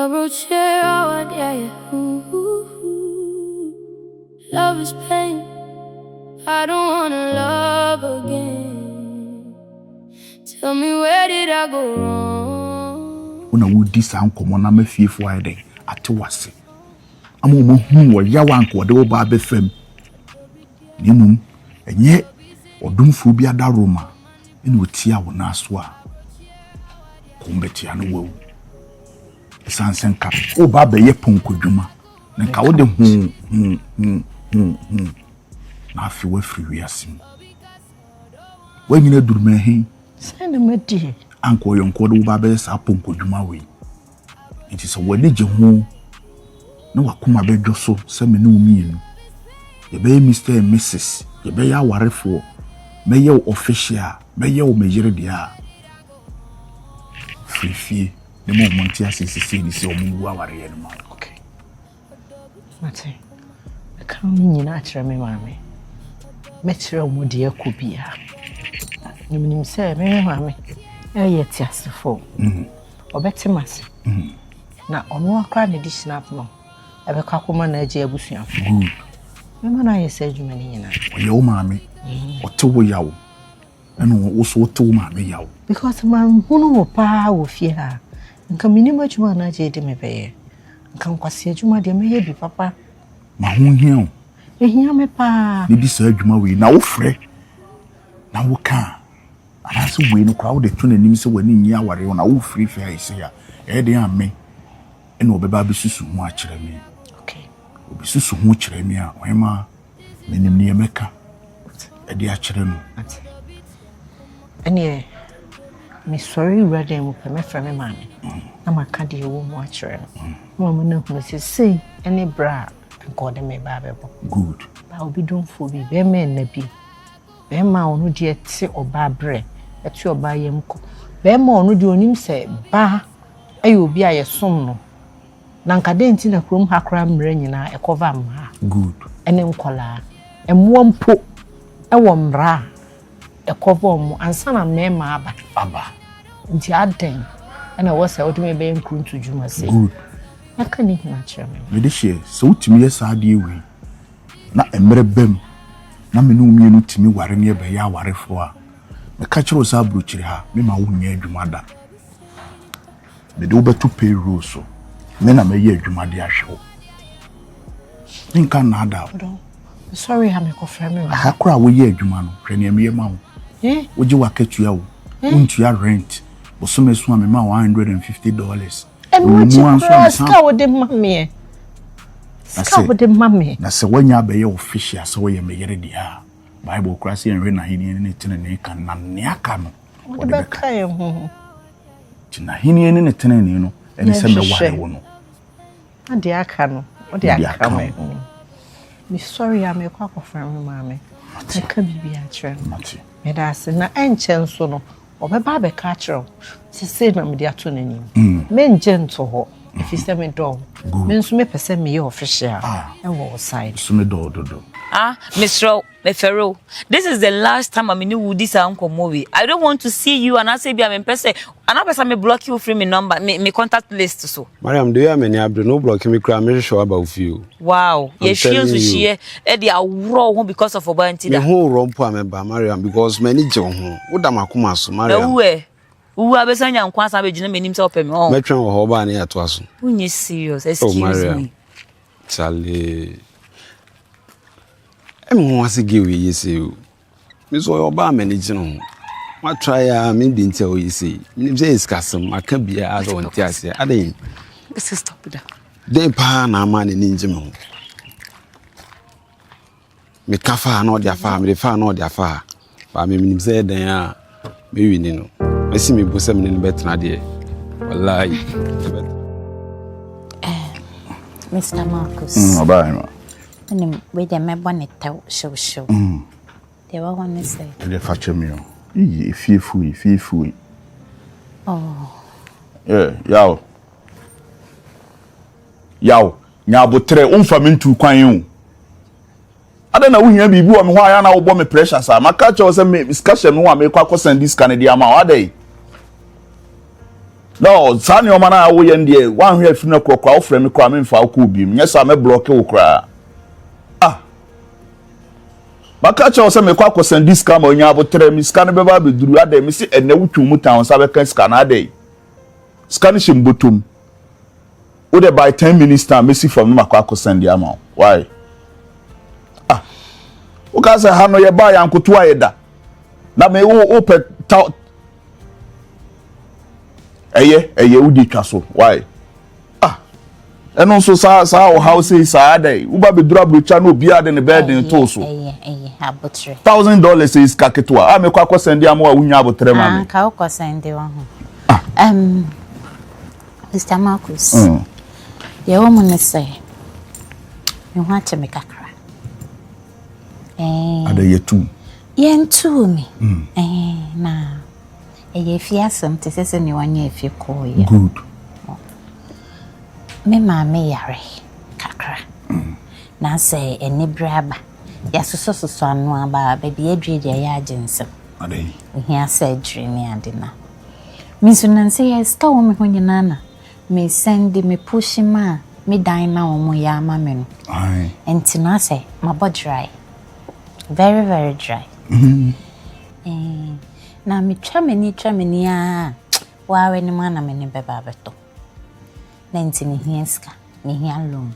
Abrokyire, Awareɛ. Love is pain. I don't wanna love again. Tell me, where did I go wrong? Una wudi sa nkomo na mafiefo ayde ate wase. Ama mo hu wo yawa nko de wo ba befam. Nimum enye odumfo bi ada Roma. Ene otia wo na so a. Kombetia no wawu. Sansen ka o ba be ye ponkodwuma. Nka wo de na afi wa firi wiasim. Wa nyina duruma hen. Send me di. Anko yonko de wo ba be sa ponkodwuma we. It is a wadi je ho na wakoma bedwo so se me ne omienu. Ye be Mr and Mrs. Ye be ya warefo. Me ye official, me ye o mejere dia. Free the moment I see this woman Awareɛ no. Okay. Mate. I can't mean you me mammy. Metro Mudia Kubia. You mean say me mammy. Yet yes for. Or better mass. Now on one cry the snap no. Ever Kakuman Adjei Busia. Good. Remember I said you many yo mammy. Or to yaw. And also to mammy yaw. Because man who know pa will fear. Nka minima juma na je de mebeye nka nkwase juma de meye bi papa ma ho hia o ehia me pa ni bi sa juma we na wo frɛ na wo ka anaso we no kwa wo de to nanim se wani nyi aware na wo free fair ise ya e de ame ene obeba bi susu ho a kyerɛ me. Okay, obi susu ho kyerɛ me a ohema menim ne emeka e de a kyerɛ no ene me sorry ready mo pe me frɛ me mame na maka de wo mo a kyerɛ no mo na hu se ene bra nko de me ba bebo. Good. Ba obi don fo bi be me na bi be ma onu de ete oba bre ete oba yem ko be ma onu de onim se ba ayo obi a yesom no na nka de nti na krom hakra mre nyina e cover ma. Good. Ene nkola emwo mpo e wo mra e cover mo ansa na me ma aba nti aden ana wo se odime be nkuntu djuma se. Good. Aka ni na kyerɛ me. Me de hye so utimi ye sa de ewi na emre bem na me no mienu timi ware ne be ya warefo a me ka kyerɛ sa Abrokyire ha me ma wo nya adwuma da me de wo beto payroll so me na me ye adwuma de ahwe nka na da. Sorry ha me ko frɛ me. Ha kra wo ye adwuma no hwɛ ne me ye ma wo wo gi wakatua wo untua rent bo so me so me ma $150. Emu ska wo de mamie. Ska wo de mamie. Na se wanya be ye official se wo ye me yere dia. Bible krasi enwe na hini ne tene ne kan na ne aka no. Wo de ka ye ho. Ti na hini ne tene ne no ene se me ware wo no. Ade aka no. Wo de aka me. Me sorry ya me kwa akofra me mame. Me ka bibi a kyerɛ no. Me da se na enche nso no. Obeba be ka kyerɛ. Se na me de ato nanim. Me nje nto ho. If you me do. Me nso me pese me ye official. E wo side. So me do. Mr. Mefero, this is the last time I'm in you this uncle movie. I don't want to see you and I say be I'm person. And I person me block you from me number, me contact list so. Mariam, do you have any abdo no block me cry me sure about you. Wow. You feel to share they are raw because of obanti da. Me ho rompo ameba Mariam because many je ho. Wo da makoma so Mariam. Who abesanya nkwansa be gina menim se opem oh. Metwen wo ho ba na ya to aso. Unye serious, excuse me. Charlie. Em wants to give you say. Me so your ba manage no. Ma try me bin tell you say. Me say iskasem aka bia as on tiase. Aden. Let's stop that. Den pa na ma ne ninje me. Me kafa na odi afa, me fa na odi afa. Ba me nim say den a me wini no. Me si me bo se me ne betra de. Wallahi. Mr. Marcus. Oba. And we the me bonnet show. They were one say. They fetch me. Fearful. Oh. Yeah, yaw. Nya botre umfa mintu kwan yu. Ada na wuhia bibi wo me ho aya na wo bo me pressure sa. Maka che wo se me discussion no wa me kwa send this can dey ama wa dey. No, Sani Omana wo yendie, one here fina kwa ofre me kwa me mfa ko bi. Nyesa me block wo kra. Ah. Baka cha wo se me kwa send this scam onya abotre mi scan be ba be duru ade mi se ene wutwu mu town sa be kan scan ade. Scan shim botum. Wo de by 10 minutes time me see from me kwa send the amount. Why? Ah. Wo ka se ha no ye ba yankoto ayeda. Na me wo pe eye udi twaso why eno so sa o house sa dey uba be dura brocha no bia de ne bed in to so abotre $1,000 is kaketwa me kwa send am wa wunya abotre ma me ka ko send wa ho Mr. Marcus ye wo mun say me ho ache me kakra ada ye tu ye ntu mi na eye fiasem te sese ni wanya efi ko ya good me ma me yare kakra na say eni braba ya soso anu aba baby Adjei de ya agency adai hia surgery ni adina mi sunanse ya ska wo me ho nyina na me send me push ma me dan na wo mo ya ma me no ai enti na say my body dry very very dry na mi twa meni a wawe ni mana meni beba beto na nti ni hieska ni hia loan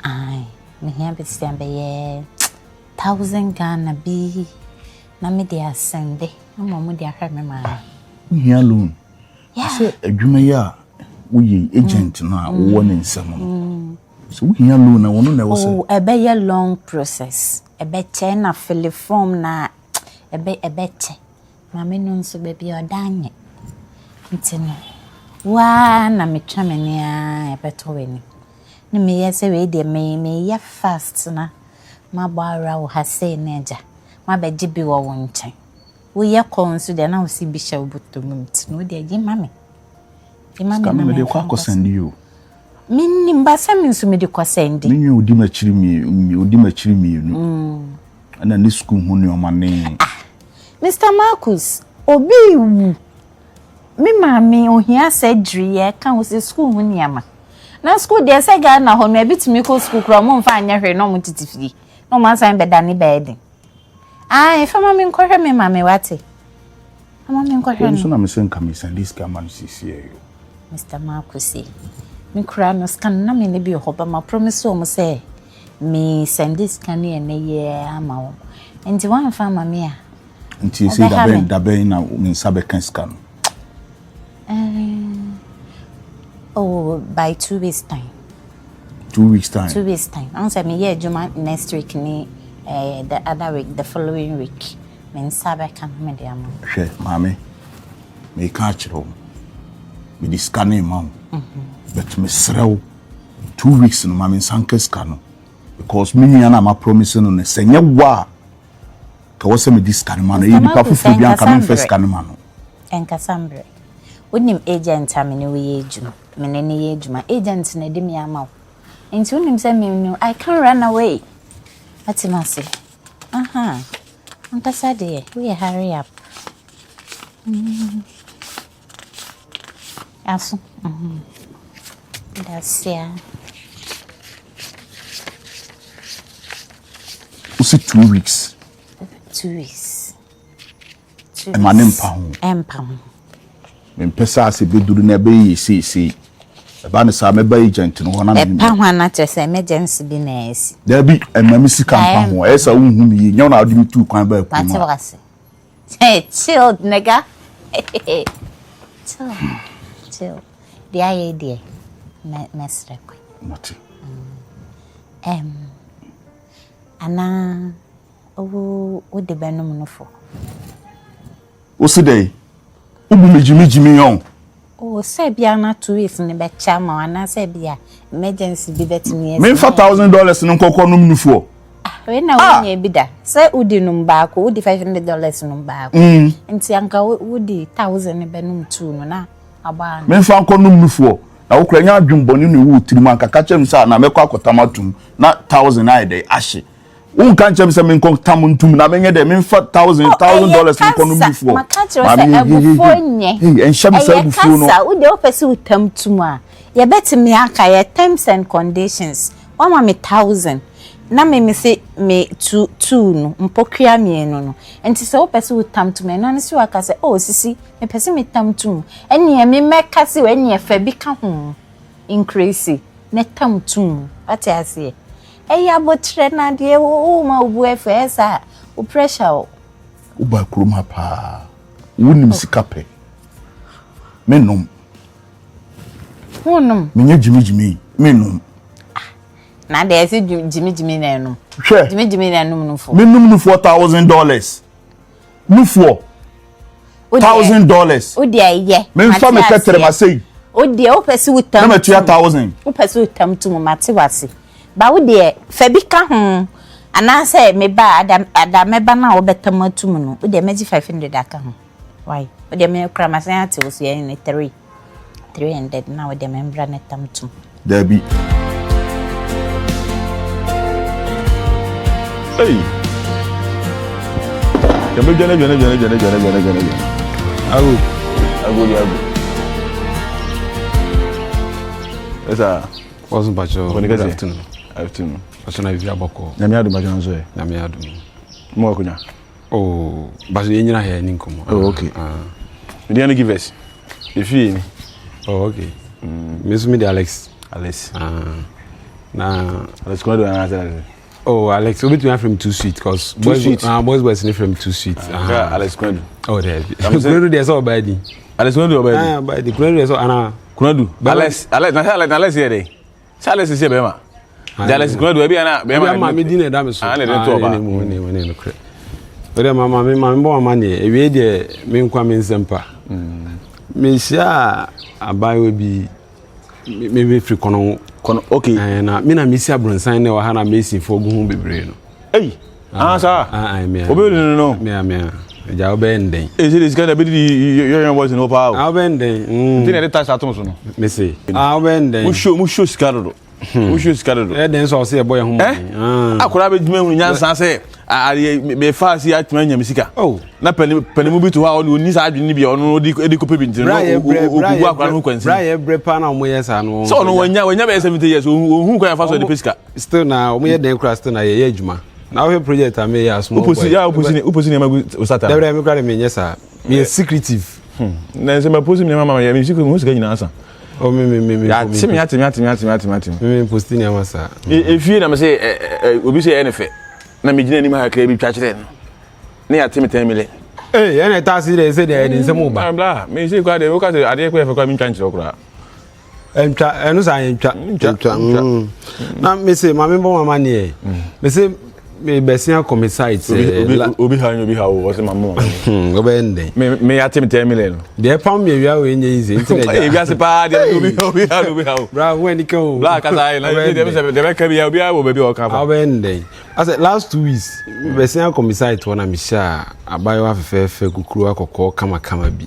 ai ni hia bestian be ye 1,000 Ghana bi na me dia sende na mo dia hwe me ma hia loan say adwuma ya wo ye agent na wo ne nsam no so wo hia loan na wono na wo say ebe ye long process ebe che na fill form na ebeche mama no nso baby odanye ntino wa na metwa meni a ebeto weni ni me yese we de me ye fast na ma bara wo hase na eja ma beji bi wo wonchen wo ye konsu de na wo si bi sha obotom ntino de agi mame na me de kwa send you minni mbasa min su me de kwa send ni odi machiri mi no ana ni school hu ni o mane Mr. Marcus, obi wu. Me mami ohia surgery e kan wo se school hu niama. Na school de se ga na ho no ebitimi ko school kra mo mfa anya hwe no mo titifiri. No man san be dani bed. Ah, fa mami nkohwe me mami wate. Mami nkohwe no. So na me sen kam sen this man sisi yo. Mr. Marcus, me kra no scan na me ne bi ho ba ma promise o mo say me send this scan e na ye ama wo. Enti wan fa mami a Until you say that ben na sabe kan scan. Oh, by 2 weeks time. 2 weeks time. 2 weeks time. I say me Juma next week ni the other week, the following week. Men sabe kan me dia mo. Hwe, mami. Me ka chiro. Me di scanning ma. But me srew 2 weeks no mami sanka scan because me na ma promise no ne senye wa. Ka wose me dis scan man e nipa fufu bi anka me first scan man enka sambre wonim agent amene we ejuma mene ne ejuma agent na de me ama wo enti wonim say me no I can run away atimase aha anka sade we hurry up aso that's yeah usi 2 weeks 2 weeks. Emanem pa ho. Empam. Me pesa se beduru na be yi si. Eba ne sa me ba agent no na me. Epa ho na chese emergency bi na esi. Da bi emami sika pa ho. Esa unhu mi yi. Nya na odi mi tu kwan ba ku. Pati wakase. Hey, chill nigga. Chill. Dia ye die. Mesre kwa. Mati. Ana o de benum no fo. O se dey. Ubu mejimi yon. O se bia na 2 weeks ne be chama ana se bia emergency bi betimi. Me $4,000 no kokko num nufo. We na wonye bi da. Se udi num ba ko udi $500 num ba ko. Nti anka udi 1,000 benum 2 no na aba. Me fa nko num nufo. Na wokra nya adwumboni ne wo tiri man kaka chem sa na mekọ akotamatum na 1,000 na dey ahye. Un kan chem se men kon tamuntum na menye de men fa $1,000 kon no before. Hey, en shem se before no. Wo de opese utamtum a. Ye betimi aka ye terms and conditions. Wa ma me 1,000. Na me se me 2 no mpokua me no. Enti se opese utamtum no ne se waka se oh sisi me pese me tamtum. Eni me meka se eni e fa bi ka ho. Increase ne tamtum. Ati ase. Eya botre na de wo ma obu efesa o pressure o ba kuruma pa wonim sika pe menom wonum menye jimi menom na de se jimi na enum jimi na enum no fo menom no $4,000 no fo $1,000 o de aye men fa me ketere ma sei o de o pese utam na me 2,000 o pese utam tum mate wase ba wo de fa bi ka ho ana say me ba ada me ba na wo betam atum no wo de meji 500 aka ho why wo de me kra ma say ate wo so ye ne 300 na wo de me mbra ne tam tum dabi hey kembe jene agu esa wasn't bacho good afternoon. Asana via boko. Nyame adu bacho nso e. Nyame adu. Mo akunya. Oh, bacho yenyina he ni nkomo. Oh, okay. Me dey give us. If you Oh, okay. Miss me Alex. Na Alex ko do answer. Oh, Alex, we between from too sweet cause boys boys from too sweet. Alex ko do. Oh, there. Kunadu dey so bad. Alex ko do bad. Bad. Kunadu dey so ana. Kunadu. Alex here dey. Charles is here be ma. Alex kunadu e bi ana be ma. Ma me din e da me so. Ah, ne to ba. Ne no kre. Ode mama me bo mama ne e we dey me nkwa me nsempa. Me sia abayo bi me free kono okay. Na me na me sia bronsan ne wa ha na me si fo gu hu bebre no. Hey. Sa. Me. Obe no. Me. Ja obe ndен. Is it going to be your voice no power? Obe ndен. Tin e touch atom so no. Me say. Obe ndен. Mu show scarado. E den so say boy hu. Akura be djuma hu nyansa say me fa si atuma nya misika. Oh. Na panimu bi to ha onu ni sa adwene bi onu edi kope bi ntino ogugu akura no kwansi. Bra bre pa na omo yes anu. So no wanya be 70 years ohu kwan fa so de pesika. Still na omo ye den kura still na ye adwuma. Now we project am here small boy. Uposi ne magu usata. Debra me kura me nyesa. Me secretive. Na se ma posi me mama ya me secretive mu sika nyina asa. Oh me. Ya timi. Me posti ni amasa. Efie na me say obi say enefe. Na me gina ni ma hakra bi twa kire no. Ne ya timi 10 million. Eh, ene ta si dey say dey nsem uba. Bla, me say kwa dey o ka say ade kwa kwa mi twa nkire okura. Entwa enu sa entwa. Na me say mama bo mama ne. Me say me besia commissite obi ha o say mama. Obe ndен. Me ya timi 10 million. Dey pam me wia we nye easy. E bia se pa dey obi ha. Bra when it go. Bla ka say na dey be ka bia obi a wo baby o ka fa. Obe ndен. I said last 2 weeks besia commissite wona me sha abayo afefe kukuru akoko kama bi.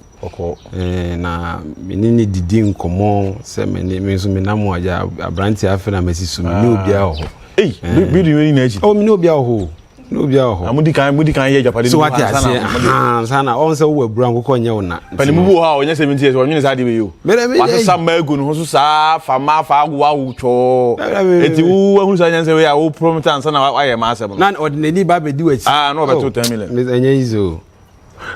Na menini didi nkomo se me so me namu aja abranti afa na mesisu me no bia ho. Hey, bi do you na echi? Oh, me no bia ho. No bia ho. Amudi kan ye japade. So what you say? Sana on say we bra nkoko nye una. Pani mu bo ha onye 70 years onye sa de be yo. Wa sa magu no so sa fa ma fa agwa wo cho. Eti wo hu sa nyanse we ya wo promoter nsa na wa ye ma asem. Na ordinary ba be di wachi. No be 10 million. Me enye izo.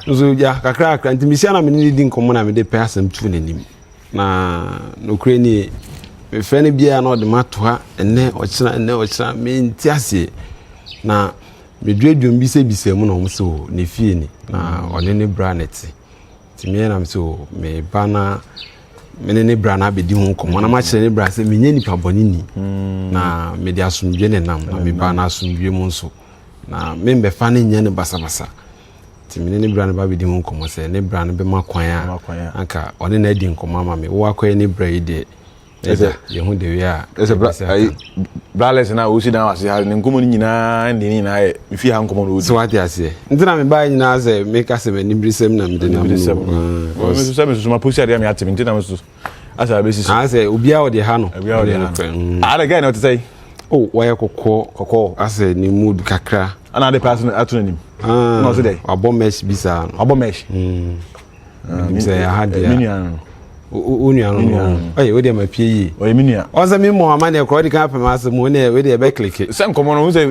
So ya kakra nti misia na me ni di nkomo na me de pe asem tu nanim. Na no kure ni me frene bia na ode matoa ene ochira me ntiase na me duadwom bi se bise mu no mo so ne fie ni na one ne branet ti me na me so me bana me ne brana be di hu komo na ma kire ne bra se me nya nipa boni ni na me di asumdwe ne nam na me bana asumdwe mu nso na me mbe fa ne nya ne basabasa ti me ne brana ba be di hu komo se ne brana be makwan a anka one na di nkomo ama me wo akwa ne bra ide ese yehu de wia ese brales na o si dan wase ha ne nkomo nyina ndi ni na e fi ha nkomo no so wati ase ntina me ba nyina ase me ka se me ni brisem na me de na me so me so ma posi ade am ya temi ntina me so asa be sisi ase obia o de ha no ala ga na o te say Oh, why koko ase ni mood kakra. Ana the person atunim. No so dey. Abo mesh bisa. Abo mesh. Me say I had Minian. Unuan. Hey, we dey my pie. O minia. O say me mo amane e ko di kan pema ase mo na we dey be click. Sem komo no say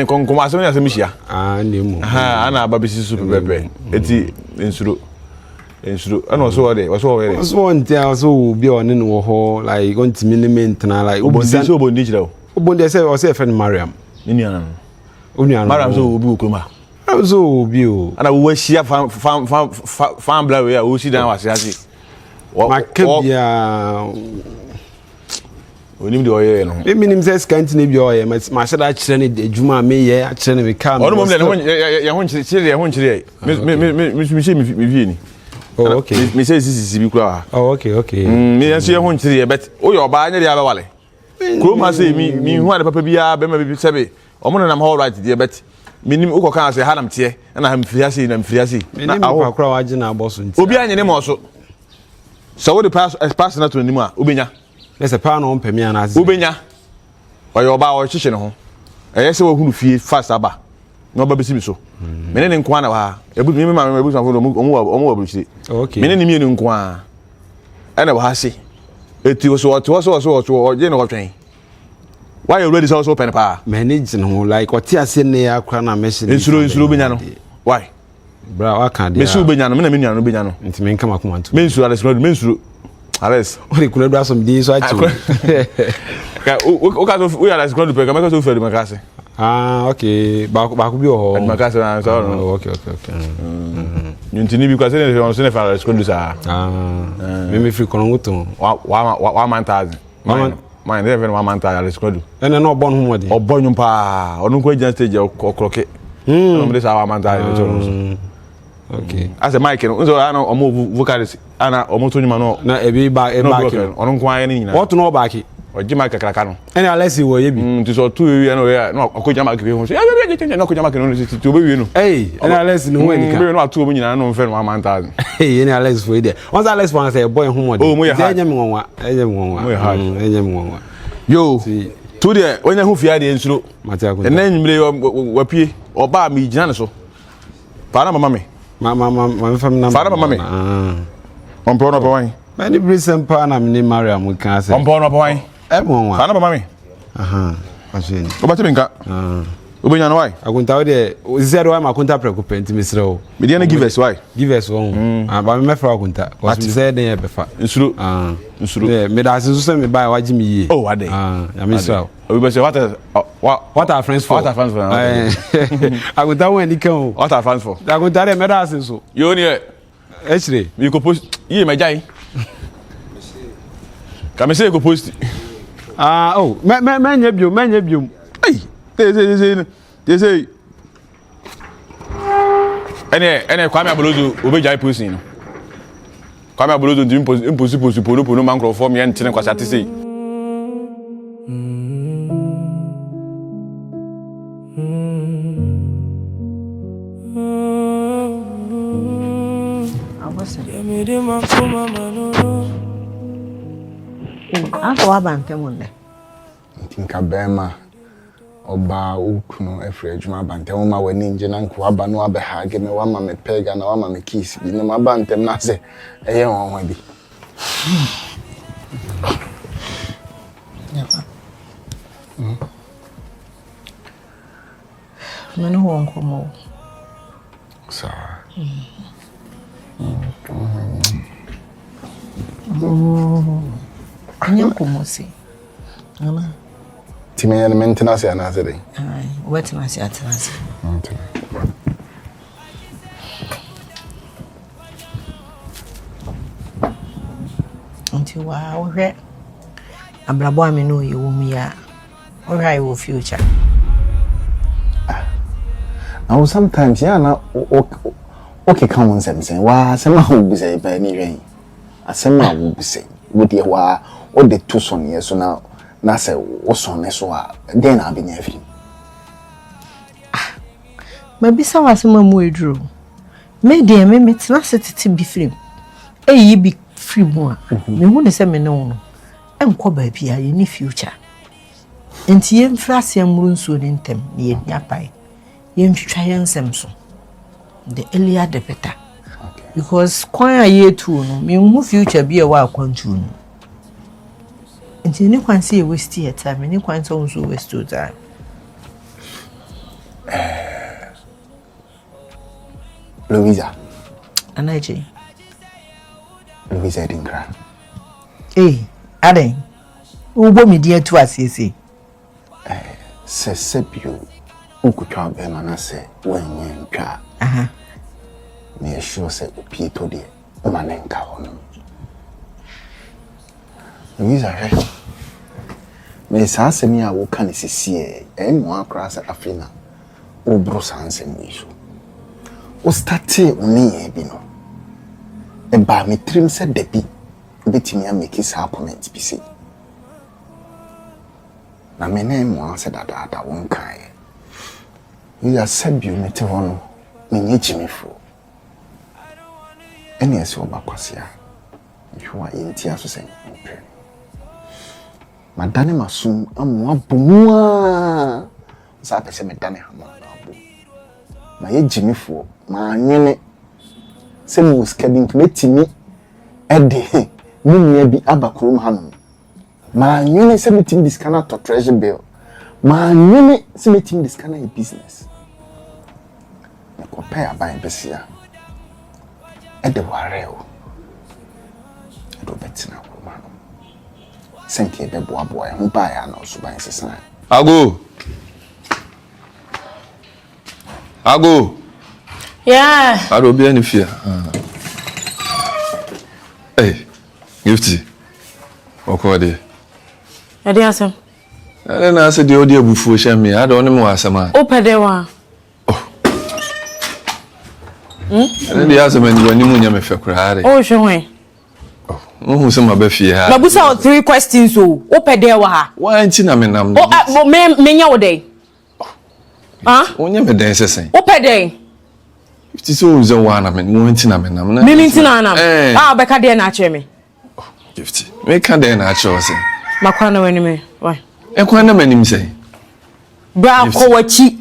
komo ase na me hia. Ne mo. Ana aba bisi super pepe. Eti ensuro. Ana also we dey. So ntia so bi o ne no ho like on timi ne maintain like obondi jira. Obondi say o say friend Mariam. Minian. Unuan. Mariam so obi okoma. So obi o. Ana wo hia fan bla we o si dan wase ase. Makabia onim de oye no me minim say scanty ne bi oye ma shada a kire ne adwuma me ye a kire ne me ka no mom le ya ho nkire me vie ni. Oh okay me say sisi bi kura. Oh okay me yanso ya ho nkire bet o yo ba anya de abawale kro ma say mi hu ade papa bia be ma bi sebe o mo nam all right de bet minim uko kan say hanam tie na ham friase na friase na awo kura waje na aboso nti obi anya ne mo so so what the pass na to nimu a obenya let's pa no mpemi ana azi obenya oyo ba o chiche ne ho eye se wo hunu fie fast aba no ba besi mi so mene ne nko na wa ebu mi ma ebu sanfo omo wa bruchire okay mene ne mi ne nko a ene wa hase eti so je ne wo twen why you ready so pen pa manage no like what ya se ne ya kra na machine insuro obenya no why bra wa kan dia mesu obenya no me na me nua no obenya no nti me nka makoma nto me insuro ales no me insuro ales o de kula do asom din so achi ka o ka so we ales no pe ka me ka so fere me ka se okay ba bi o ho me ka se na so no okay nyuntini bi kwa se ne on se ne fara ales no sa me free kono nguto wa mantazi man dey even wa mantazi ales no ene no obon ho mode obon nyum pa onu ko agent stage okroke no me sa wa mantazi no okay as a mic no so ana omo vocalist ana omo to nyuma no na ebi ba onu nko aye ni nyina what no back oji mic kakraka no ene alesi wo ye bi nti so tu wi no ya no akoja mic we ho so ya bi no akoja mic no ti obe wi no ene alesi no wani ka be no atu omo nyina no mfe no amanta ene alesi fo ide once alesi fo say boy ho mode enye mi wonwa enye mi wonwa yo to de onya hu fia de nsuro matia ko ene nyimre wapie oba mi gina ne so para mama me ma fam na para mama me on pro no boy many recent pa na me Mariam we can say on pro no boy won wa para mama me aseni obati binka obenya no why akunta we de zero why makunta preoccupant misre o me dey na give us why give us one ba me fra akunta cause me say den e befa nsuro me da asenso say me buy waji me yie oh wade ya me say we be say what are friends for akunta won ni kan what are friends for akunta de me da asenso yo ni e echire we go post ye me jai ka me say go post me nya biom hey they say ene Kwame Abolozo obejai posting no Kwame Abolozo ndi impossible polo mankro form ye ntene kwasa te sei Ako abantemunde tinka bema oba ukunu efre adwuma abantem ma wani nje na nko aba no abeha ge me wama me pega na wama me kiss bi na abantem na se eye won bi meno won komo sa anya komo si ana time ya maintenance ya na zere ai wetinase atinase until wa ohwe abrabo ameno ye wo mi ya ohwa ye wo future now sometimes ya na okay come on something wa sema ho bi say ba ni hwen asema wo bi say wo de wa o de to so ne so na say wo so ne so a den na be nya fi ma bi sa wasema mu eduro me de me metina setete bi film eyi bi free mu a me hu ne se me ne wo no enko ba bia ye ni future Enti yemfra siamuru nsuo ne ntem ne yenya pai. Yemtwa yensem so. The earlier the better. Okay. Because kwan aye tu no, me hu future bi e wa kwantu no. Enti ni kwan se e waste your time, ni kwan so nso waste your time. Luisa. Adjei. Luisa Dinkra. Adjei. Ubo mi dia tu asese. Sesebio. Ukutwa be manase wenye ntwa. Aha. Me sure say opieto de manenka hono. Luisa he. Me sa semi a wo kan sisi mo akra sa Afrina. O bro sansem wiso. O starte oni bi no. E ba me trim se debi. Betimi a make sa comment bi say. Na me na mo se dada won kan. You are sabi mete hono. Me nyechimifo. Eni ese obakwasia. Ihwa yenti aso sen. Madane masum amwa bomua. Sa pese medane hama na abo. Ma ye jimifo, ma anwene se mu skadin metimi ede munya bi abakrom hanu. Ma anwene se metimi diskana to treasure bill. Ma anwene se metimi diskana e business. Na kope aban besia. Ede wareo. Edo betina ko mano. Senti ebe boa e ho ba ya na osuban sesan. Ago. Yeah. Ado be any fear. Hey, Gifty. Okode. Ade asem. Ade na ase de odi abufu hye me. Ade oni mo asema. Opede wa. Ade de asema ni wani mu nya me fekura ade. Oh, hwe. Who some ba fie ha. Babusa 3 questions o. Opede wa ha. Why nti na me nam. Oh, me nya wo dey. Onye me den sesen. Opede. If so uze wa na me, mo nti na me nam na. Me nti na nam. Beka dey na ache me. Gifty. Me ka dey na ache o se. Makwa na wani me. Why? Ekwa na manim se. Bra ko wachi.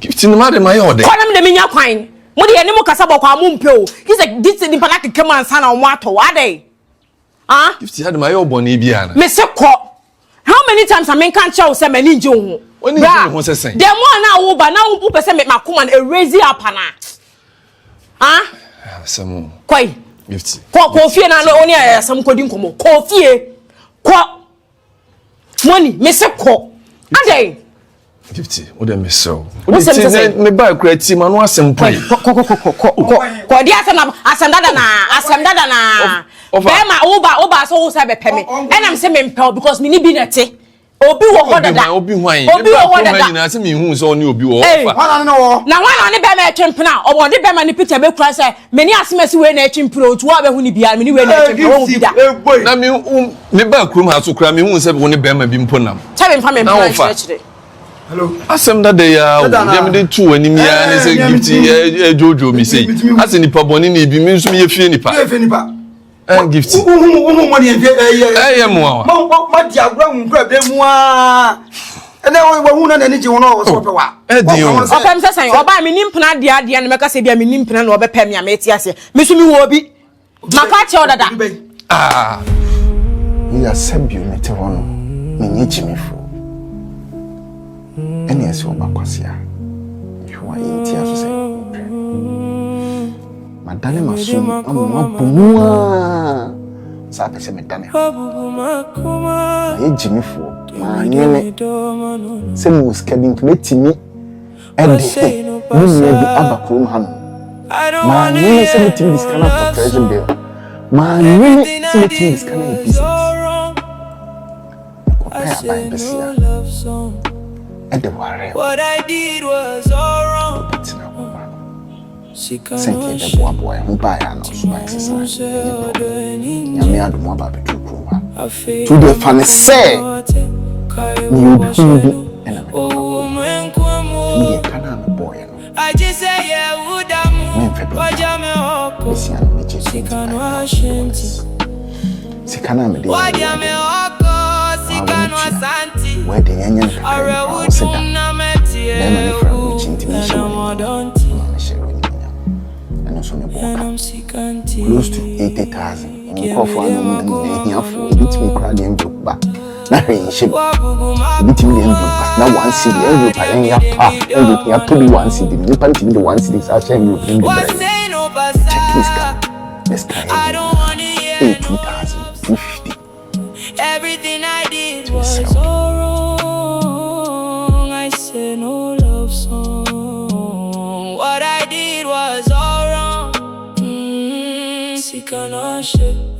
Gifty no ma de my ode. Kwa na me de nya kwan. Mo de ene mo kasa bokwa mo mpe o. He said this ni pana keke man sana o mo ato wa dey. Gifty had my oboni bia na. Me se ko. How many times I mean can't show say me ninje ho. Oni ninje ho sesen. The more na wo ba na wo pese me makoma na erase up na. Some Koi. Gifty. Ko fie na oni ayasam kodi nkomo. Ko fie. Ko. Money me se ko. Adjei. Gifty, o de me so. What say me ba kura ti ma no asem poi. Ko dia asem dada na. Be ma wo ba so wo say be peme. And I'm say me mpel because me ni bi nete. Obi wo ho dada. Obi hwan. Obi wo ho dada. Na say me hu so oni obi wo fa. Wana no wo. Na wana ne be ma etwempena. Obo de be ma ni picture be kura say me ni asemasi we na etwempro otu wo be hu ni bia me ni we na etwempro wo bi da. Na me ba krum ha so kura me hu say be wo ni be ma bi mponam. Chabe mfa me mpa chire. Hello. Asem that day dem dey two anim ya na say Gifty jojo mi say. Ase nipa boni na ibi mi nso me yefie nipa. Gifty. Mo de ye mo ma di agura nkura be mu a. Ene wo hu na ni ji wono wo so pe wa. Di o. Opem sesan oba me nimpena dia na meka se bia me nimpena na obepa me ameti ase. Me so mi wo obi. Maka che odada. You are sabi mete hono. Me nyechimifo. Eni ese obakwasia. Ihwa yenti aso se. Madane masum amwa bomua. Sa pese medane. Ye jimifo. Ma nyene. Se mu skadin metimi ede. Munya bi abakrom hanu. Ma nyene se metimi diskana to treasure bill. Ma nyene se metimi diskana e business. Ko pa ba besia. What I did was all wrong. She can't Senti ebe boa who buy an osuban sesan. Nyame adomo ba betu kroma. To the fan say you be and kana me boy no. I just say yeah would am. Wajame hoko. She can't wash it. Sikana me dey. Wajame hoko. where the young man sit down. Then I from which intimation and also close to 80,000. Uncle for no more than here for a bit me crowd and broke back. Nothing ship. A bit me and broke back. Now one city, every pie and your pa, everything up to be one city. You can't the one city, such a group in the bread. Check this guy. This guy. 2,250. Everything I did was so wrong. I said no love song. What I did was all wrong. Sick on our ship.